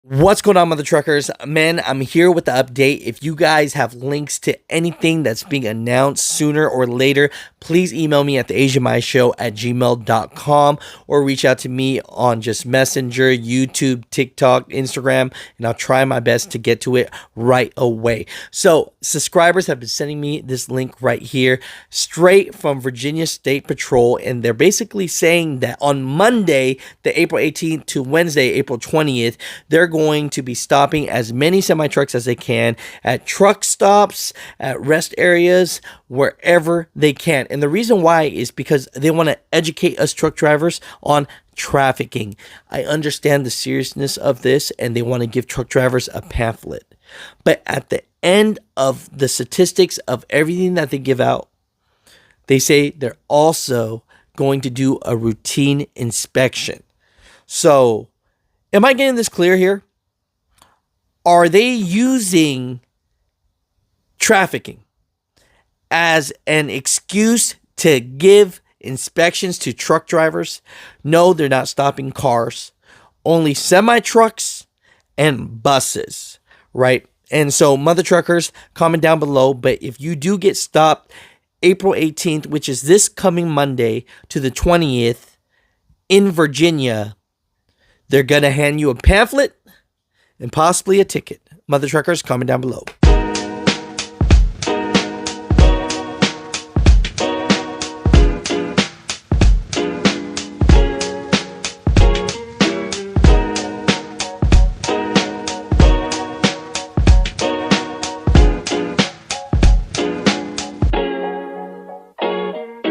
What's going on, mother truckers? Man, I'm here with the update. If you guys have links to anything that's being announced sooner or later, please email me at theasianmyshow@gmail.com or reach out to me on just Messenger, YouTube, TikTok, Instagram, and I'll try my best to get to it right away. So, subscribers have been sending me this link right here, straight from Virginia State Patrol, and they're basically saying that on Monday, the April 18th to Wednesday, April 20th, they're going to be stopping as many semi-trucks as they can at truck stops, at rest areas, wherever they can. And the reason why is because they want to educate us truck drivers on trafficking. I understand the seriousness of this, and they want to give truck drivers a pamphlet. But at the end of the statistics of everything that they give out, they say they're also going to do a routine inspection. So, am I getting this clear here? Are they using trafficking as an excuse to give inspections to truck drivers? No, they're not stopping cars. Only semi-trucks and buses, right? And so, mother truckers, comment down below. But if you do get stopped April 18th, which is this coming Monday, to the 20th in Virginia, they're going to hand you a pamphlet and possibly a ticket. Mother truckers, comment down below.